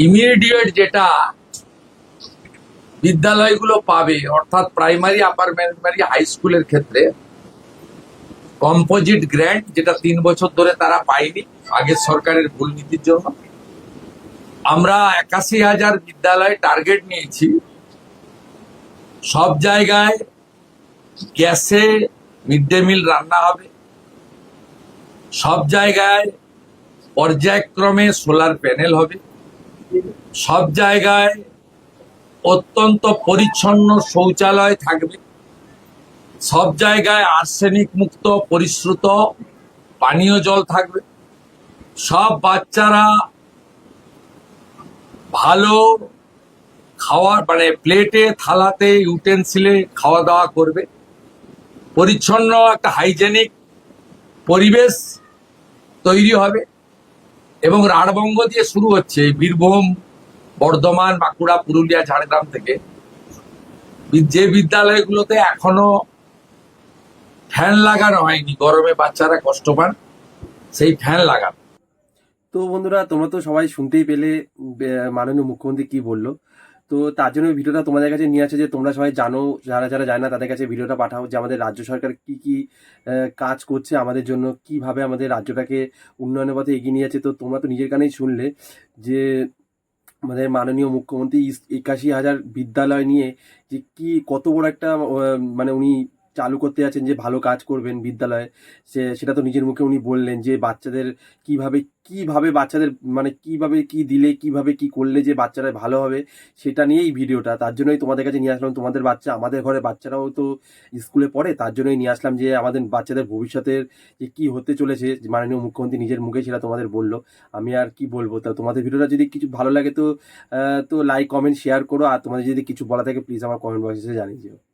Immediate যেটা বিদ্যালয়গুলো পাবে, অর্থাৎ প্রাইমারি, আপার প্রাইমারি, হাই স্কুলের ক্ষেত্রে কম্পোজিট গ্র্যান্ট, যেটা 3 বছর ধরে তারা পায়নি আগের সরকারের ভুল নীতির জন্য। আমরা 81,000 বিদ্যালয় টার্গেট নিয়েছি। সব জায়গায় গ্যাসে মিড ডে মিল রান্না হবে, সব জায়গায় পর্যায়ক্রমে সোলার প্যানেল হবে, সব জায়গায় অত্যন্ত পরিচ্ছন্ন শৌচালয় থাকবে, সব জায়গায় আর্সেনিক মুক্ত পরিশ্রুত পানীয় জল থাকবে, সব বাচ্চারা ভালো খাওয়ার মানে প্লেটে, থালাতে, ইউটেন্সিলে খাওয়া দাওয়া করবে, পরিচ্ছন্ন একটা হাইজেনিক পরিবেশ তৈরি হবে। এবং রাঢ়বঙ্গ দিয়ে শুরু হচ্ছে, বীরভূম, বর্ধমান, বাঁকুড়া, পুরুলিয়া, ঝাড়গ্রাম থেকে যে বিদ্যালয়গুলোতে এখনো ফ্যান লাগানো হয়নি, গরমে বাচ্চারা কষ্ট পান, সেই ফ্যান লাগানো। তো বন্ধুরা, তোমরা তো সবাই শুনতেই পেলে মাননীয় মুখ্যমন্ত্রী কি বললো। তো তার জন্য ভিডিওটা তোমাদের কাছে নিয়ে আসে, যে তোমরা সবাই জানো, যারা যারা জানে না তাদের কাছে ভিডিওটা পাঠাও, যে আমাদের রাজ্য সরকার কি কি কাজ করছে আমাদের জন্য, কিভাবে আমাদের রাজ্যটাকে উন্নয়নের পথে এগিয়ে নিয়ে যাচ্ছে। তো তোমরা তো নিজের কানেই শুনলে যে আমাদের মাননীয় মুখ্যমন্ত্রী 81,000 বিদ্যালয় নিয়ে যে কি কত বড় একটা মানে উনি চালু করতে যাচ্ছেন, যে ভালো কাজ করবেন বিদ্যালয়ে। সেটা তো নিজের মুখে উনি বললেন, যে বাচ্চাদের কিভাবে কিভাবে বাচ্চাদের মানে কিভাবে কি দিলে, কিভাবে কি করলে যে বাচ্চারা ভালো হবে, সেটা নিয়েই ভিডিওটা। তার জন্যই তোমাদের কাছে নিয়ে আসলাম। তোমাদের বাচ্চা, আমাদের ঘরে বাচ্চারাও তো স্কুলে পড়ে, তার জন্যই নিয়ে আসলাম, যে আমাদের বাচ্চাদের ভবিষ্যতের যে কি হতে চলেছে, মাননীয় মুখ্যমন্ত্রী নিজের মুখে সেটা তোমাদের বললো। আমি আর কি বলবো। তা তোমাদের ভিডিওটা যদি কিছু ভালো লাগে তো লাইক, কমেন্ট, শেয়ার করো। আর তোমাদের যদি কিছু বলা থাকে প্লিজ আমার কমেন্ট বক্সে জানিয়ে দিও।